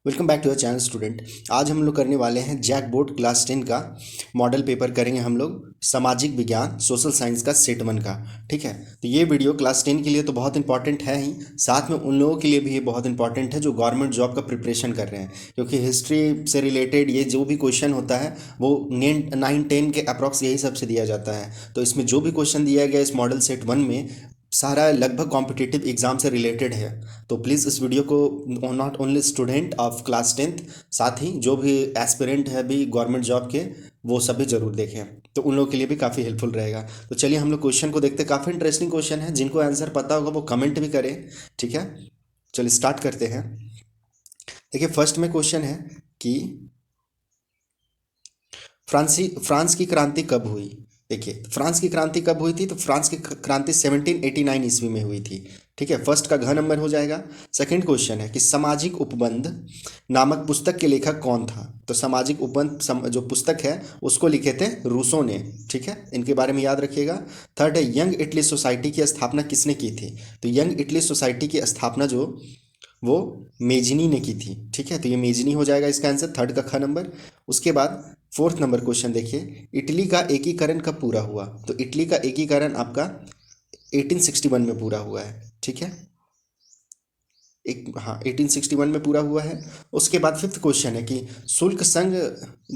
Welcome back to our channel student. आज हम लोग करने वाले हैं जैक बोर्ड क्लास 10 का मॉडल पेपर करेंगे हम लोग सामाजिक विज्ञान सोशल साइंस का सेट 1 का। ठीक है, तो ये वीडियो क्लास 10 के लिए तो बहुत इंपॉर्टेंट है ही, साथ में उन लोगों के लिए भी ये बहुत इंपॉर्टेंट है जो गवर्नमेंट जॉब का प्रिपरेशन कर रहे हैं, क्योंकि हिस्ट्री से रिलेटेड ये जो भी क्वेश्चन होता है वो 9-10 के अप्रॉक्स यही सबसे दिया जाता है। तो इसमें जो भी क्वेश्चन दिया गया इस मॉडल सेट 1 में सारा लगभग कॉम्पिटिटिव एग्जाम से रिलेटेड है। तो प्लीज़ इस वीडियो को not only student of class 10th, साथ ही जो भी एस्पिरेंट है भी गवर्नमेंट जॉब के, वो सभी ज़रूर देखें, तो उन लोगों के लिए भी काफ़ी हेल्पफुल रहेगा। तो चलिए हम लोग क्वेश्चन को देखते हैं। काफ़ी इंटरेस्टिंग क्वेश्चन है, जिनको आंसर पता होगा वो कमेंट भी करें। ठीक है, चलिए स्टार्ट करते हैं। देखिए फर्स्ट में क्वेश्चन है कि फ्रांस की क्रांति कब हुई। देखिए फ्रांस की क्रांति कब हुई थी, तो फ्रांस की क्रांति 1789 ईस्वी में हुई थी। ठीक है, फर्स्ट का घ नंबर हो जाएगा। सेकंड क्वेश्चन है कि सामाजिक उपबंध नामक पुस्तक के लेखक कौन था। तो सामाजिक उपबंध जो पुस्तक है उसको लिखे थे रूसो ने। ठीक है, इनके बारे में याद रखिएगा। थर्ड है यंग इटली सोसाइटी की स्थापना किसने की थी। तो यंग इटली सोसाइटी की स्थापना जो वो मेजनी ने की थी। ठीक है, तो ये मेजनी हो जाएगा इसका आंसर, थर्ड का ख नंबर। उसके बाद फोर्थ नंबर क्वेश्चन देखिए, इटली का एकीकरण कब पूरा हुआ। तो इटली का एकीकरण आपका 1861 में पूरा हुआ है। ठीक है, एक हाँ 1861 में पूरा हुआ है। उसके बाद फिफ्थ क्वेश्चन है कि शुल्क संघ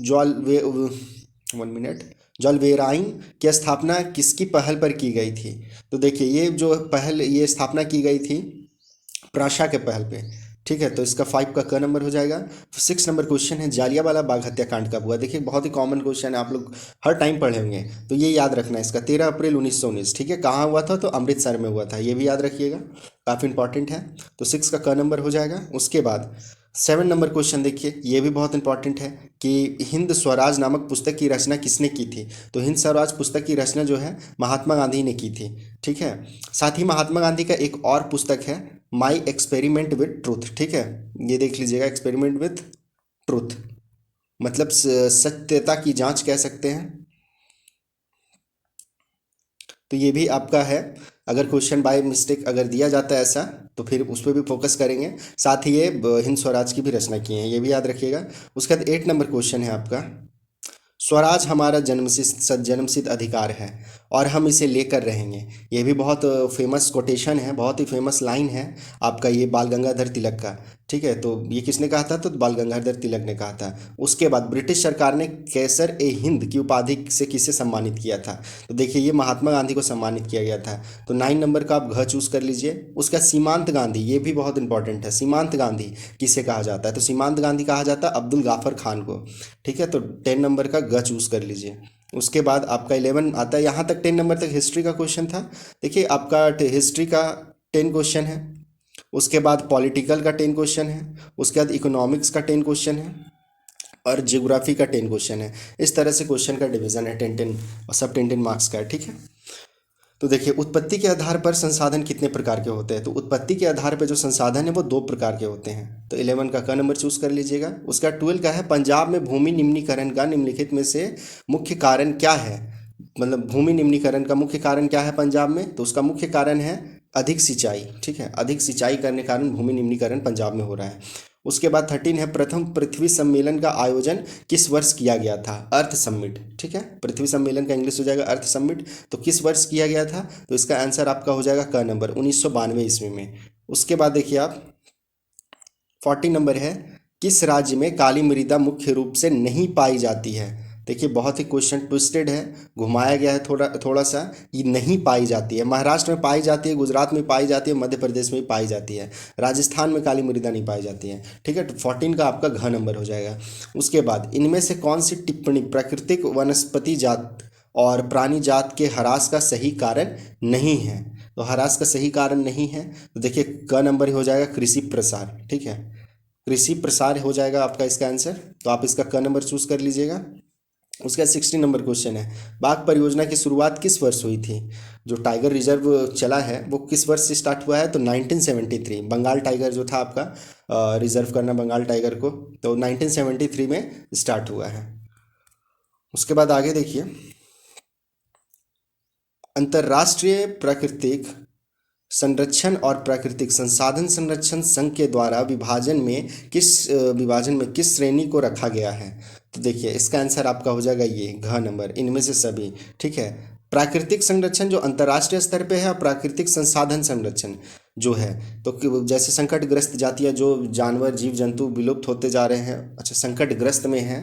जॉलवे 1 मिनट जॉलवेराइन की स्थापना किसकी पहल पर की गई थी। तो देखिए ये जो पहल ये स्थापना की गई थी प्राशा के पहल पे। ठीक है, तो इसका 5 का क नंबर हो जाएगा। 6 नंबर क्वेश्चन है जालियांवाला बाग हत्याकांड कब हुआ। देखिए बहुत ही कॉमन क्वेश्चन है, आप लोग हर टाइम पढ़े होंगे, तो ये याद रखना है इसका 13 अप्रैल 1919। ठीक है, कहाँ हुआ था, तो अमृतसर में हुआ था, ये भी याद रखिएगा, काफ़ी इंपॉर्टेंट है। तो 6 का क नंबर हो जाएगा। उसके बाद 7 नंबर क्वेश्चन देखिए, ये भी बहुत इंपॉर्टेंट है कि हिंद स्वराज नामक पुस्तक की रचना किसने की थी। तो हिंद स्वराज पुस्तक की रचना जो है महात्मा गांधी ने की थी। ठीक है, साथ ही महात्मा गांधी का एक और पुस्तक है माई एक्सपेरिमेंट विथ ट्रूथ। ठीक है, ये देख लीजिएगा, एक्सपेरिमेंट विथ ट्रूथ मतलब सत्यता की जांच कह सकते हैं। तो ये भी आपका है, अगर क्वेश्चन बाय मिस्टेक अगर दिया जाता है ऐसा, तो फिर उस पर भी फोकस करेंगे। साथ ही ये हिंद स्वराज की भी रचना की है, ये भी याद रखिएगा। उसके बाद 8 नंबर क्वेश्चन है आपका, स्वराज हमारा जन्मसिद्ध अधिकार है और हम इसे लेकर रहेंगे। ये भी बहुत फेमस कोटेशन है, बहुत ही फेमस लाइन है आपका, ये बाल गंगाधर तिलक का। ठीक है, तो ये किसने कहा था, तो बाल गंगाधर तिलक ने कहा था। उसके बाद ब्रिटिश सरकार ने कैसर ए हिंद की उपाधि से किसे सम्मानित किया था। तो देखिए ये महात्मा गांधी को सम्मानित किया गया था। तो 9 नंबर का आप घ चूज कर लीजिए। उसका सीमांत गांधी, ये भी बहुत इंपॉर्टेंट है, सीमांत गांधी किसे कहा जाता है। तो सीमांत गांधी कहा जाता है अब्दुल गाफर खान को। ठीक है, तो 10 नंबर का ग चूज कर लीजिए। उसके बाद आपका 11 आता है, यहाँ तक 10 नंबर तक हिस्ट्री का क्वेश्चन था। देखिए आपका हिस्ट्री का 10 क्वेश्चन है। उसके बाद पॉलिटिकल का 10 क्वेश्चन है। उसके बाद इकोनॉमिक्स का 10 क्वेश्चन है और ज्योग्राफी का 10 क्वेश्चन है। इस तरह से क्वेश्चन का डिवीजन है 10-10, और सब 10-10 मार्क्स का है। ठीक है, तो देखिए उत्पत्ति के आधार पर संसाधन कितने प्रकार के होते हैं। तो उत्पत्ति के आधार पर जो संसाधन है वो 2 प्रकार के होते हैं। तो 11 का क नंबर चूज कर लीजिएगा। उसका 12 का है पंजाब में भूमि निम्नीकरण का निम्नलिखित में से मुख्य कारण क्या है। मतलब भूमि निम्नीकरण का मुख्य कारण क्या है पंजाब में, तो उसका मुख्य कारण है अधिक सिंचाई। ठीक है, अधिक सिंचाई करने के कारण भूमि निम्नीकरण पंजाब में हो रहा है। उसके बाद 13 है प्रथम पृथ्वी सम्मेलन का आयोजन किस वर्ष किया गया था। अर्थ समिट। ठीक है, पृथ्वी सम्मेलन का इंग्लिश हो जाएगा अर्थ समिट। तो किस वर्ष किया गया था, तो इसका आंसर आपका हो जाएगा क नंबर 1992 ईस्वी में। उसके बाद देखिए आप 40 नंबर है, किस राज्य में काली मृदा मुख्य रूप से नहीं पाई जाती है। देखिए बहुत ही क्वेश्चन ट्विस्टेड है, घुमाया गया है थोड़ा थोड़ा सा। ये नहीं पाई जाती है, महाराष्ट्र में पाई जाती है, गुजरात में पाई जाती है, मध्य प्रदेश में भी पाई जाती है, राजस्थान में काली मृदा नहीं पाई जाती है। ठीक है, तो 14 का आपका घ नंबर हो जाएगा। उसके बाद इनमें से कौन सी टिप्पणी प्राकृतिक वनस्पति जात और प्राणी जात के ह्रास का सही कारण नहीं है। तो ह्रास का सही कारण नहीं है, तो देखिए क नंबर ही हो जाएगा कृषि प्रसार। ठीक है, कृषि प्रसार हो जाएगा आपका इसका आंसर, तो आप इसका क नंबर चूज कर लीजिएगा। उसका 16 नंबर क्वेश्चन है, बाघ परियोजना की शुरुआत किस वर्ष हुई थी। जो टाइगर रिजर्व चला है वो किस वर्ष से स्टार्ट हुआ है, तो 1973। बंगाल टाइगर जो था आपका रिजर्व करना बंगाल टाइगर को, तो 1973 में स्टार्ट हुआ है। उसके बाद आगे देखिए, अंतर्राष्ट्रीय प्राकृतिक संरक्षण और प्राकृतिक संसाधन संरक्षण संघ के द्वारा विभाजन में किस श्रेणी को रखा गया है? तो देखिए इसका आंसर आपका हो जाएगा ये घ नंबर, इनमें से सभी। ठीक है, प्राकृतिक संरक्षण जो अंतर्राष्ट्रीय स्तर पे है और प्राकृतिक संसाधन संरक्षण जो है, तो जैसे संकटग्रस्त जातियाँ जो जानवर जीव जंतु विलुप्त होते जा रहे हैं, अच्छा संकटग्रस्त में हैं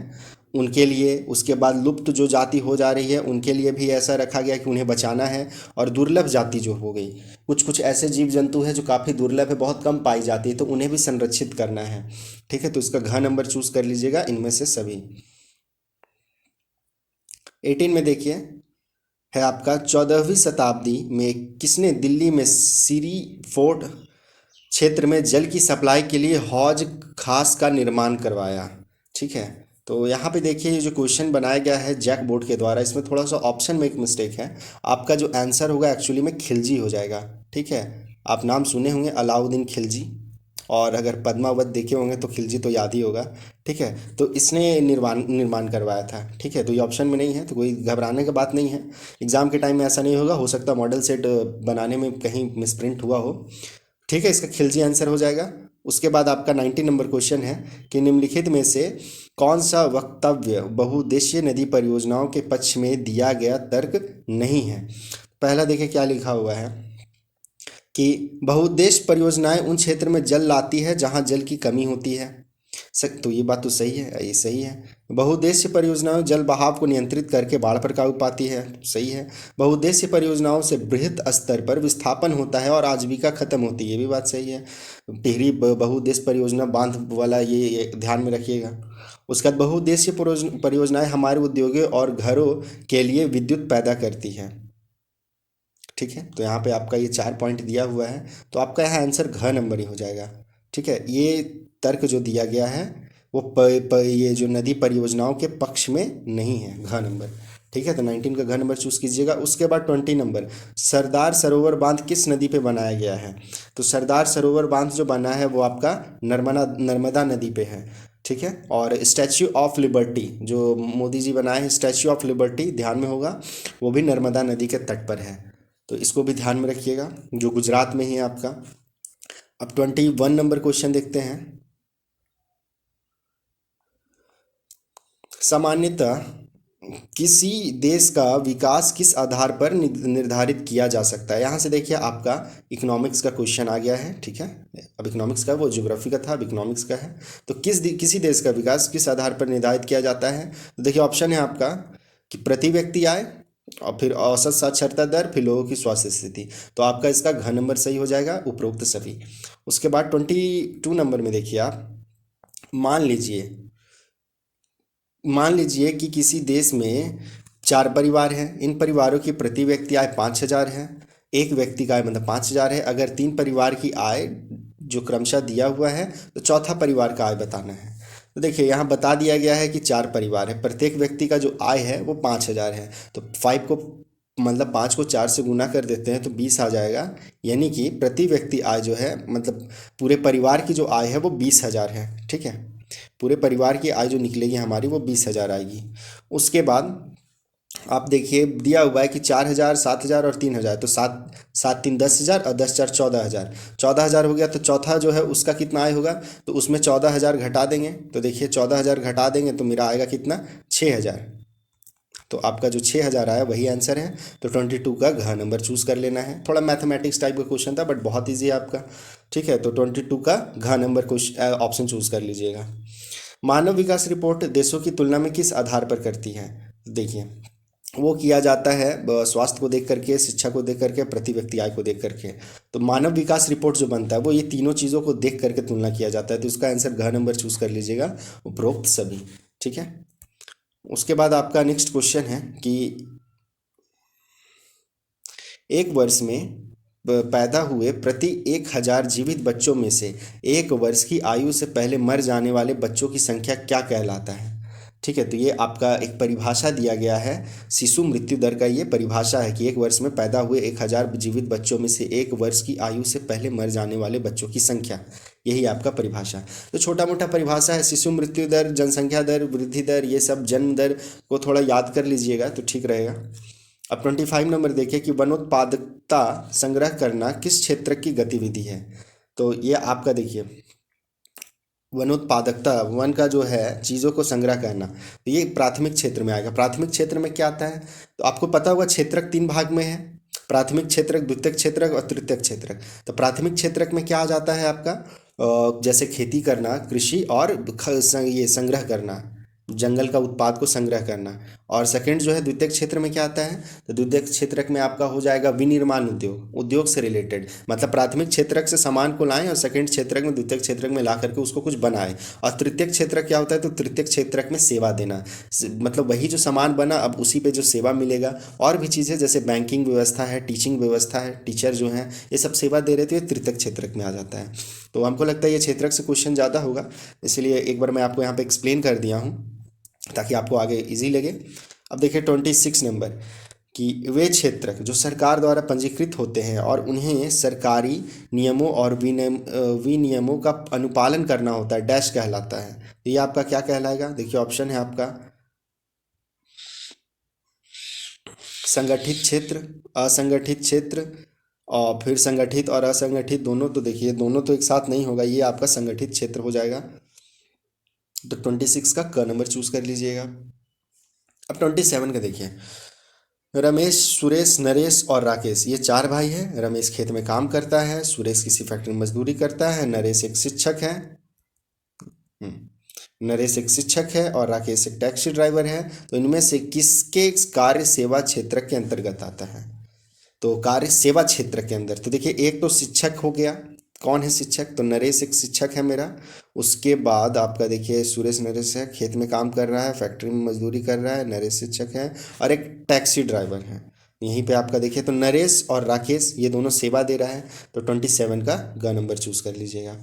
उनके लिए, उसके बाद लुप्त जो जाति हो जा रही है उनके लिए भी ऐसा रखा गया कि उन्हें बचाना है, और दुर्लभ जाति जो हो गई, कुछ कुछ ऐसे जीव जंतु हैं जो काफ़ी दुर्लभ है, बहुत कम पाई जाती है, तो उन्हें भी संरक्षित करना है। ठीक है, तो इसका घ नंबर चूज कर लीजिएगा, इनमें से सभी। 18 में देखिए है आपका 14वीं शताब्दी में किसने दिल्ली में सीरी फोर्ट क्षेत्र में जल की सप्लाई के लिए हौज खास का निर्माण करवाया? ठीक है, तो यहाँ पे देखिए ये जो क्वेश्चन बनाया गया है जैक बोर्ड के द्वारा, इसमें थोड़ा सा ऑप्शन में एक मिस्टेक है। आपका जो आंसर होगा एक्चुअली में खिलजी हो जाएगा। ठीक है, आप नाम सुने होंगे अलाउद्दीन खिलजी, और अगर पद्मावत देखे होंगे तो खिलजी तो याद ही होगा। ठीक है, तो इसने निर्माण करवाया था। ठीक है, तो ये ऑप्शन में नहीं है, तो कोई घबराने की बात नहीं है। एग्ज़ाम के टाइम में ऐसा नहीं होगा, हो सकता है मॉडल सेट बनाने में कहीं मिसप्रिंट हुआ हो। ठीक है, इसका खिलजी आंसर हो जाएगा। उसके बाद आपका 90 नंबर क्वेश्चन है कि निम्नलिखित में से कौन सा वक्तव्य बहुउद्देशीय नदी परियोजनाओं के पक्ष में दिया गया तर्क नहीं है? पहला देखिए क्या लिखा हुआ है कि बहुउद्देश्य परियोजनाएं उन क्षेत्र में जल लाती है जहां जल की कमी होती है। तो ये बात तो सही है, ये सही है। बहुउद्देश्य परियोजनाएं जल बहाव को नियंत्रित करके बाढ़ पर काबू पाती है, सही है। बहुउद्देश्य परियोजनाओं से बृहत स्तर पर विस्थापन होता है और आजीविका खत्म होती है, ये भी बात सही है। टिहरी बहुउद्देश्य परियोजना बांध वाला ये ध्यान में रखिएगा। उसके बाद बहुउद्देशीय परियोजनाएं हमारे उद्योगों और घरों के लिए विद्युत पैदा करती है। ठीक है, तो यहाँ पे आपका ये 4 पॉइंट दिया हुआ है, तो आपका यहाँ आंसर घ नंबर ही हो जाएगा। ठीक है, ये तर्क जो दिया गया है वो ये जो नदी परियोजनाओं के पक्ष में नहीं है, घ नंबर। ठीक है, तो 19 का घ नंबर चूज कीजिएगा। उसके बाद 20 नंबर, सरदार सरोवर बांध किस नदी पे बनाया गया है? तो सरदार सरोवर बांध जो बना है वो आपका नर्मदा नदी पे है। ठीक है, और स्टैच्यू ऑफ लिबर्टी जो मोदी जी बनाए हैं, स्टैच्यू ऑफ लिबर्टी ध्यान में होगा, वो भी नर्मदा नदी के तट पर है, तो इसको भी ध्यान में रखिएगा, जो गुजरात में ही है आपका। अब 21 नंबर क्वेश्चन देखते हैं। सामान्यतः किसी देश का विकास किस आधार पर निर्धारित किया जा सकता है? यहाँ से देखिए आपका इकोनॉमिक्स का क्वेश्चन आ गया है। ठीक है, अब इकोनॉमिक्स का वो ज्योग्राफी का था, अब इकोनॉमिक्स का है। तो किसी देश का विकास किस आधार पर निर्धारित किया जाता है? तो देखिए ऑप्शन है आपका कि प्रति व्यक्ति आय, और फिर औसत साक्षरता दर, फिर लोगों की स्वास्थ्य स्थिति। तो आपका इसका घ नंबर सही हो जाएगा, उपरोक्त सभी। उसके बाद 22 नंबर में देखिए आप, मान लीजिए कि किसी देश में 4 परिवार हैं, इन परिवारों की प्रति व्यक्ति आय 5,000 है, एक व्यक्ति का आय मतलब 5,000 है। अगर 3 परिवार की आय जो क्रमशः दिया हुआ है तो चौथा परिवार का आय बताना है। तो देखिए यहाँ बता दिया गया है कि 4 परिवार है, प्रत्येक व्यक्ति का जो आय है वो 5,000 है, तो 5 को 4 से गुना कर देते हैं तो 20 आ जाएगा, यानी कि प्रति व्यक्ति आय जो है मतलब पूरे परिवार की जो आय है वो 20,000 है। ठीक है, पूरे परिवार की आय जो निकलेगी हमारी वो 20,000 आएगी। उसके बाद आप देखिए दिया हुआ है कि 4,000, 7,000 और 3,000, तो 7 3 10,000 और 10,000 14,000। 14,000 हो गया, तो चौथा जो है उसका कितना आय होगा? तो उसमें 14,000 घटा देंगे, तो देखिए 14,000 घटा देंगे तो मेरा आएगा कितना? 6,000। तो आपका जो 6,000 आया वही आंसर है। तो 22 का घ नंबर चूज कर लेना है। थोड़ा मैथमेटिक्स टाइप का क्वेश्चन था बट बहुत ईजी है आपका। ठीक है, तो 22 का घ नंबर ऑप्शन चूज कर लीजिएगा। मानव विकास रिपोर्ट देशों की तुलना में किस आधार पर करती है? देखिए वो किया जाता है स्वास्थ्य को देख करके, शिक्षा को देख करके, प्रति व्यक्ति आय को देख करके। तो मानव विकास रिपोर्ट जो बनता है वो ये तीनों चीज़ों को देख करके तुलना किया जाता है, तो इसका आंसर घ नंबर चूज कर लीजिएगा, उपरोक्त सभी। ठीक है, उसके बाद आपका नेक्स्ट क्वेश्चन है कि एक वर्ष में पैदा हुए प्रति 1,000 जीवित बच्चों में से 1 वर्ष की आयु से पहले मर जाने वाले बच्चों की संख्या क्या कहलाता है? ठीक है, तो ये आपका एक परिभाषा दिया गया है, शिशु मृत्यु दर का ये परिभाषा है कि 1 वर्ष में पैदा हुए 1,000 जीवित बच्चों में से 1 वर्ष की आयु से पहले मर जाने वाले बच्चों की संख्या, यही आपका परिभाषा। तो छोटा मोटा परिभाषा है, शिशु मृत्यु दर, जनसंख्या दर, वृद्धि दर, ये सब जन्म दर को थोड़ा याद कर लीजिएगा तो ठीक रहेगा। अब 25 नंबर देखिए कि वनोत्पादकता संग्रह करना किस क्षेत्र की गतिविधि है। तो ये आपका देखिए वनोत्पादकता, वन का जो है चीज़ों को संग्रह करना, तो ये प्राथमिक क्षेत्र में आएगा। प्राथमिक क्षेत्र में क्या आता है, तो आपको पता होगा क्षेत्रक 3 भाग में है, प्राथमिक क्षेत्रक, द्वितीयक क्षेत्रक और तृतीयक क्षेत्रक। तो प्राथमिक क्षेत्रक में क्या आ जाता है आपका, जैसे खेती करना, कृषि और ये संग्रह करना, जंगल का उत्पाद को संग्रह करना। और सेकंड जो है द्वितीयक क्षेत्र में क्या आता है, तो द्वितीयक क्षेत्रक में आपका हो जाएगा विनिर्माण उद्योग, उद्योग से रिलेटेड, मतलब प्राथमिक क्षेत्रक से सामान को लाएं और सेकंड क्षेत्रक में, द्वितीयक क्षेत्रक में ला करके उसको कुछ बनाए। और तृतीयक क्षेत्रक क्या होता है, तो तृतीयक क्षेत्रक में सेवा देना, मतलब वही जो सामान बना अब उसी पे जो सेवा मिलेगा। और भी चीज़ें जैसे बैंकिंग व्यवस्था है, टीचिंग व्यवस्था है, टीचर जो हैं ये सब सेवा दे रहे थे, ये तृतीयक क्षेत्रक में आ जाता है। तो हमको लगता है ये क्षेत्रक से क्वेश्चन ज़्यादा होगा, इसलिए एक बार मैं आपको यहाँ पे एक्सप्लेन कर दिया हूँ ताकि आपको आगे इजी लगे। अब देखिए 26 नंबर कि वे क्षेत्र जो सरकार द्वारा पंजीकृत होते हैं और उन्हें सरकारी नियमों और विनियमों का अनुपालन करना होता है, डैश कहलाता है। तो ये आपका क्या कहलाएगा, देखिए ऑप्शन है आपका संगठित क्षेत्र, असंगठित क्षेत्र, और फिर संगठित और असंगठित दोनों। तो देखिए दोनों तो एक साथ नहीं होगा, ये आपका संगठित क्षेत्र हो जाएगा। तो 26 का क नंबर चूज कर लीजिएगा। अब 27 का देखिए, रमेश, सुरेश, नरेश और राकेश ये 4 भाई हैं। रमेश खेत में काम करता है, सुरेश किसी फैक्ट्री में मजदूरी करता है, नरेश एक शिक्षक है। नरेश एक शिक्षक है और राकेश एक टैक्सी ड्राइवर है। तो इनमें से किसके कार्य सेवा क्षेत्र के अंतर्गत आता है, तो कार्य सेवा क्षेत्र के अंदर। तो देखिए एक तो शिक्षक हो गया, कौन है शिक्षक, तो नरेश एक शिक्षक है मेरा। उसके बाद आपका देखिए सुरेश नरेश है, खेत में काम कर रहा है, फैक्ट्री में मजदूरी कर रहा है, नरेश शिक्षक है। और एक टैक्सी ड्राइवर है। यहीं पे आपका देखिए तो नरेश और राकेश ये दोनों सेवा दे रहा है। तो 27 का ग नंबर चूज कर लीजिएगा,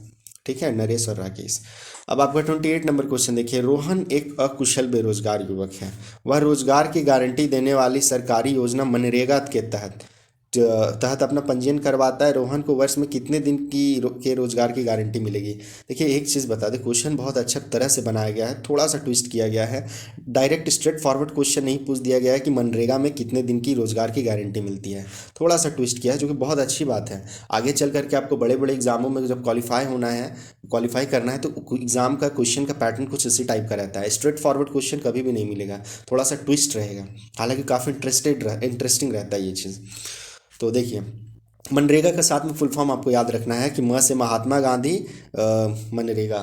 ठीक है, नरेश और राकेश। अब आपका 28 नंबर क्वेश्चन देखिए, रोहन एक अकुशल बेरोजगार युवक है। वह रोजगार की गारंटी देने वाली सरकारी योजना मनरेगा के तहत अपना पंजीयन करवाता है। रोहन को वर्ष में कितने दिन के रोजगार की गारंटी मिलेगी। देखिए एक चीज़ बता दें, क्वेश्चन बहुत अच्छा तरह से बनाया गया है, थोड़ा सा ट्विस्ट किया गया है। डायरेक्ट स्ट्रेट फॉरवर्ड क्वेश्चन नहीं पूछ दिया गया है कि मनरेगा में कितने दिन की रोजगार की गारंटी मिलती है, थोड़ा सा ट्विस्ट किया है, जो कि बहुत अच्छी बात है। आगे चल करके आपको बड़े बड़े एग्जामों में जब क्वालिफाई करना है, तो एग्जाम का क्वेश्चन का पैटर्न कुछ इसी टाइप का रहता है। स्ट्रेट फॉरवर्ड क्वेश्चन कभी भी नहीं मिलेगा, थोड़ा सा ट्विस्ट रहेगा। हालांकि काफ़ी इंटरेस्टिंग रहता है ये चीज़। तो देखिए मनरेगा का साथ में फुल फॉर्म आपको याद रखना है कि म से महात्मा गांधी, मनरेगा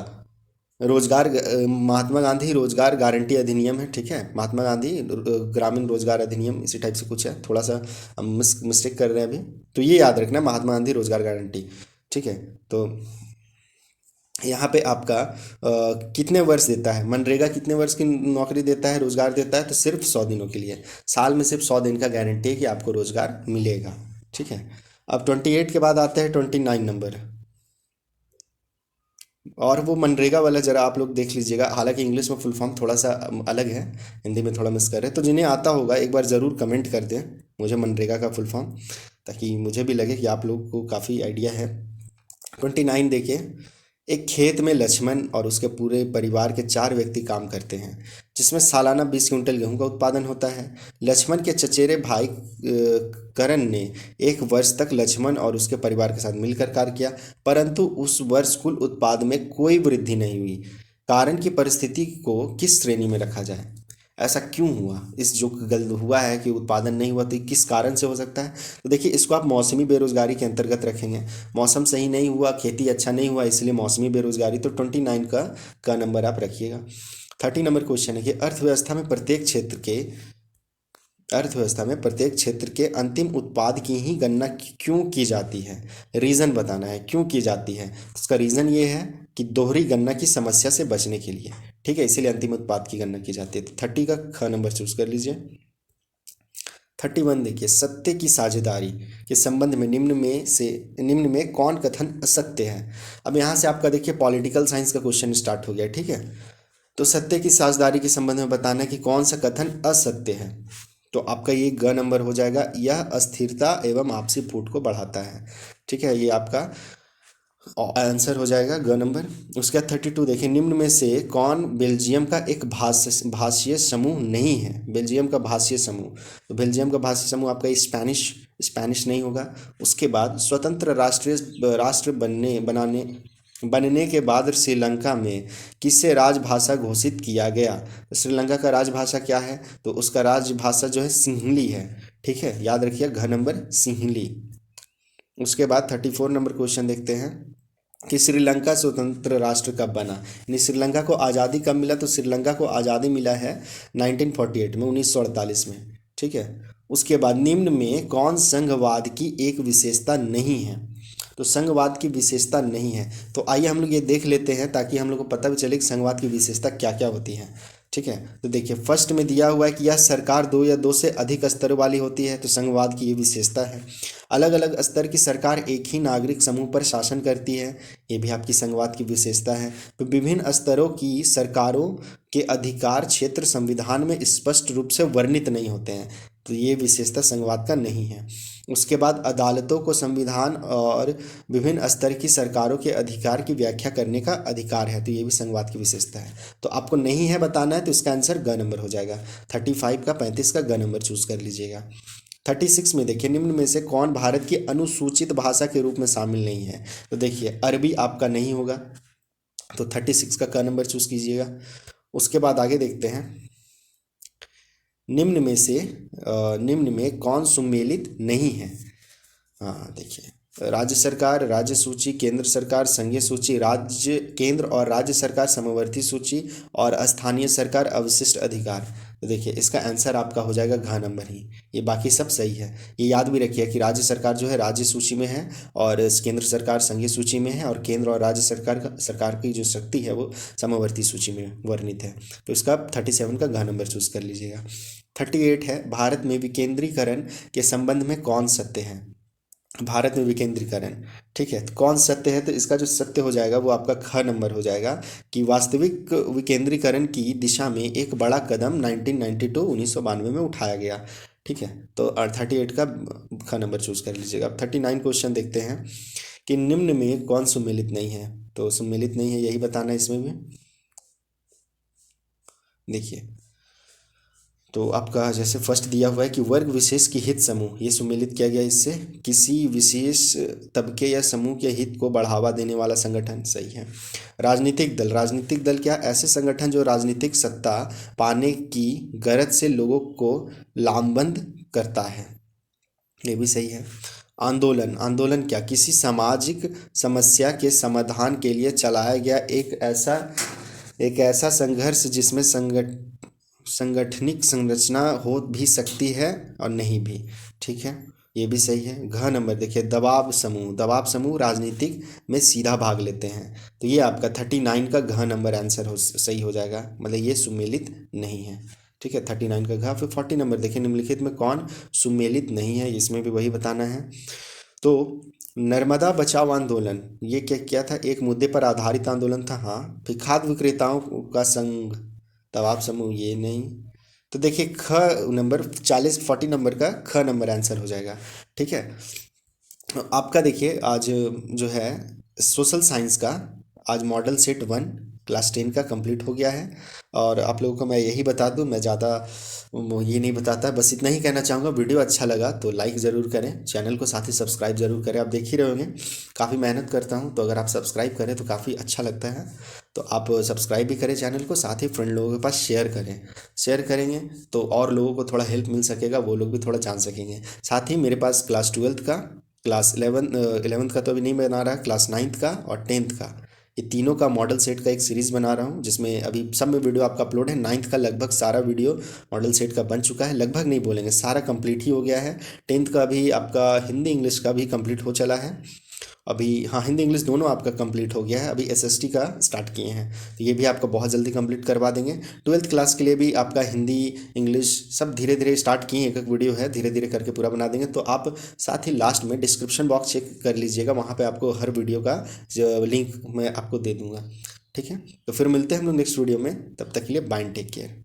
महात्मा गांधी रोजगार गारंटी अधिनियम है, ठीक है, महात्मा गांधी ग्रामीण रोजगार अधिनियम, इसी टाइप से कुछ है, थोड़ा सा हम मिस्टेक कर रहे हैं अभी। तो ये याद रखना है, महात्मा गांधी रोजगार गारंटी, ठीक है। तो यहाँ पे आपका कितने वर्ष देता है मनरेगा, कितने वर्ष की नौकरी देता है, रोजगार देता है, तो सिर्फ 100 दिनों के लिए, साल में सिर्फ 100 दिन का गारंटी है कि आपको रोजगार मिलेगा, ठीक है। अब 28 के बाद आता है 29 नंबर, और वो मनरेगा वाला ज़रा आप लोग देख लीजिएगा, हालांकि इंग्लिश में फुल फॉर्म थोड़ा सा अलग है, हिंदी में थोड़ा मिस कर रहे हैं। तो जिन्हें आता होगा एक बार ज़रूर कमेंट कर दें मुझे मनरेगा का फुल फॉर्म, ताकि मुझे भी लगे कि आप लोग को काफ़ी आइडिया है। 29 देखिए, एक खेत में लक्ष्मण और उसके पूरे परिवार के 4 व्यक्ति काम करते हैं, जिसमें सालाना 20 क्विंटल गेहूं का उत्पादन होता है। लक्ष्मण के चचेरे भाई करण ने 1 वर्ष तक लक्ष्मण और उसके परिवार के साथ मिलकर कार्य किया, परंतु उस वर्ष कुल उत्पाद में कोई वृद्धि नहीं हुई। कारण की परिस्थिति को किस श्रेणी में रखा जाए, ऐसा क्यों हुआ, इस जो गलत हुआ है कि उत्पादन नहीं हुआ, तो किस कारण से हो सकता है। तो देखिए इसको आप मौसमी बेरोजगारी के अंतर्गत रखेंगे, मौसम सही नहीं हुआ, खेती अच्छा नहीं हुआ, इसलिए मौसमी बेरोजगारी। तो 29 का नंबर आप रखिएगा। 30 नंबर क्वेश्चन है कि अर्थव्यवस्था में प्रत्येक क्षेत्र के अंतिम उत्पाद की ही गणना क्यों की जाती है, रीज़न बताना है क्यों की जाती है। इसका रीज़न ये है कि दोहरी गणना की समस्या से बचने के लिए, ठीक है, इसीलिए अंतिम उत्पाद की गणना की जाती है। तो 30 का ख नंबर चूज कर लीजिए। 31 देखिए, सत्य की साझेदारी के संबंध में निम्न में कौन कथन असत्य है। अब यहाँ से आपका देखिए पॉलिटिकल साइंस का क्वेश्चन स्टार्ट हो गया, ठीक है। तो सत्य की साझेदारी के संबंध में बताना है कि कौन सा कथन असत्य है। तो आपका ये ग नंबर हो जाएगा, यह अस्थिरता एवं आपसी फूट को बढ़ाता है, ठीक है, ये आपका आंसर हो जाएगा ग नंबर। उसके बाद 32 देखिए, निम्न में से कौन बेल्जियम का एक भाषीय समूह नहीं है? बेल्जियम का भाषीय समूह, तो बेल्जियम का भाषीय समूह आपका स्पेनिश, स्पेनिश नहीं होगा। उसके बाद स्वतंत्र राष्ट्र बनने के बाद श्रीलंका में किससे राजभाषा घोषित किया गया? तो श्रीलंका का राजभाषा क्या है? तो उसका राजभाषा जो है सिंहली है। ठीक है, याद रखिए घ नंबर सिंहली। उसके बाद 34 नंबर क्वेश्चन देखते हैं कि श्रीलंका स्वतंत्र राष्ट्र कब बना? यानी श्रीलंका को आज़ादी कब मिला? तो श्रीलंका को आज़ादी मिला है 1948 में, 1948 में। ठीक है। उसके बाद निम्न में कौन संघवाद की एक विशेषता नहीं है? तो संघवाद की विशेषता नहीं है, तो आइए हम लोग ये देख लेते हैं ताकि हम लोग को पता भी चले कि संघवाद की विशेषता क्या क्या होती है। ठीक है, तो देखिए फर्स्ट में दिया हुआ है कि यह सरकार दो या दो से अधिक स्तरों वाली होती है, तो संघवाद की ये विशेषता है। अलग अलग स्तर की सरकार एक ही नागरिक समूह पर शासन करती है, ये भी आपकी संघवाद की विशेषता है। तो विभिन्न स्तरों की सरकारों के अधिकार क्षेत्र संविधान में स्पष्ट रूप से वर्णित नहीं होते हैं, तो ये विशेषता संघवाद का नहीं है। उसके बाद अदालतों को संविधान और विभिन्न स्तर की सरकारों के अधिकार की व्याख्या करने का अधिकार है, तो ये भी संघवाद की विशेषता है। तो आपको नहीं है बताना है, तो इसका आंसर ग नंबर हो जाएगा। 35 का 35 का ग नंबर चूज कर लीजिएगा। 36 में देखिए, निम्न में से कौन भारत की अनुसूचित भाषा के रूप में शामिल नहीं है? तो देखिए अरबी आपका नहीं होगा, तो 36 का क नंबर चूज कीजिएगा। उसके बाद आगे देखते हैं, निम्न में कौन सुमेलित नहीं है? हाँ देखिए, राज्य सरकार, राज्य सूची, केंद्र सरकार, संघीय सूची, राज्य केंद्र और राज्य सरकार समवर्ती सूची, और स्थानीय सरकार अवशिष्ट अधिकार। तो देखिए इसका आंसर आपका हो जाएगा घ नंबर ही, ये बाकी सब सही है। ये याद भी रखिए कि राज्य सरकार जो है राज्य सूची में है, और केंद्र सरकार संघीय सूची में है, और केंद्र और राज्य सरकार की जो शक्ति है वो समवर्ती सूची में वर्णित है। तो इसका 37 का घ नंबर चूज कर लीजिएगा। 38 है, भारत में विकेंद्रीकरण के संबंध में कौन सत्य है? भारत में विकेंद्रीकरण, ठीक है, तो कौन सत्य है? तो इसका जो सत्य हो जाएगा वो आपका ख नंबर हो जाएगा कि वास्तविक विकेंद्रीकरण की दिशा में एक बड़ा कदम 1992 में उठाया गया। ठीक है, तो 38 का ख नंबर चूज कर लीजिएगा। अब 39 क्वेश्चन देखते हैं कि निम्न में कौन सुमेलित नहीं है? तो सुमेलित नहीं है यही बताना है इसमें भी। देखिए तो आपका जैसे फर्स्ट दिया हुआ है कि वर्ग विशेष के हित समूह, ये सुमेलित किया गया इससे, किसी विशेष तबके या समूह के हित को बढ़ावा देने वाला संगठन, सही है। राजनीतिक दल, राजनीतिक दल क्या? ऐसे संगठन जो राजनीतिक सत्ता पाने की गरज से लोगों को लामबंद करता है, ये भी सही है। आंदोलन, आंदोलन क्या? किसी सामाजिक समस्या के समाधान के लिए चलाया गया एक ऐसा संघर्ष जिसमें संगठनिक संरचना हो भी सकती है और नहीं भी। ठीक है, ये भी सही है। घ नंबर देखिए, दबाव समूह, दबाव समूह राजनीतिक में सीधा भाग लेते हैं, तो ये आपका 39 का घ नंबर आंसर सही हो जाएगा, मतलब ये सुमेलित नहीं है। ठीक है, 39 का घ। फिर 40 नंबर देखिए, निम्नलिखित में कौन सुमेलित नहीं है? इसमें भी वही बताना है। तो नर्मदा बचाओ आंदोलन ये क्या था? एक मुद्दे पर आधारित आंदोलन था। हाँ। फिर खाद्य विक्रेताओं का संघ, दबाव समूह, ये नहीं। तो देखिए ख नंबर 40 नंबर का ख नंबर आंसर हो जाएगा। ठीक है, आपका देखिए आज जो है सोशल साइंस का आज मॉडल सेट 1 क्लास 10 का कंप्लीट हो गया है। और आप लोगों को मैं यही बता दूं, मैं ज़्यादा ये नहीं बताता, बस इतना ही कहना चाहूँगा। वीडियो अच्छा लगा तो लाइक ज़रूर करें, चैनल को साथ ही सब्सक्राइब ज़रूर करें। आप देख ही रहे होंगे काफ़ी मेहनत करता हूँ, तो अगर आप सब्सक्राइब करें तो काफ़ी अच्छा लगता है। तो आप सब्सक्राइब भी करें चैनल को, साथ ही फ्रेंड लोगों के पास शेयर करें। शेयर करेंगे तो और लोगों को थोड़ा हेल्प मिल सकेगा, वो लोग भी थोड़ा जान सकेंगे। साथ ही मेरे पास क्लास 12th का, क्लास 11th का तो अभी नहीं बना रहा, क्लास 9th का और 10th का, ये तीनों का मॉडल सेट का एक सीरीज़ बना रहा हूँ, जिसमें अभी सब में वीडियो आपका अपलोड है। 9th का लगभग सारा वीडियो मॉडल सेट का बन चुका है, लगभग नहीं बोलेंगे, सारा कंप्लीट ही हो गया है। 10th का भी आपका हिंदी इंग्लिश का भी कंप्लीट हो चला है अभी। हाँ, हिंदी इंग्लिश दोनों आपका कंप्लीट हो गया है, अभी एसएसटी का स्टार्ट किए हैं, तो ये भी आपका बहुत जल्दी कंप्लीट करवा देंगे। 12th क्लास के लिए भी आपका हिंदी इंग्लिश सब धीरे धीरे स्टार्ट किए, एक एक वीडियो है, धीरे धीरे करके पूरा बना देंगे। तो आप साथ ही लास्ट में डिस्क्रिप्शन बॉक्स चेक कर लीजिएगा, वहाँ पर आपको हर वीडियो का जो लिंक मैं आपको दे दूँगा। ठीक है, तो फिर मिलते हैं हम लोग नेक्स्ट वीडियो में, तब तक के लिए बाय, टेक केयर।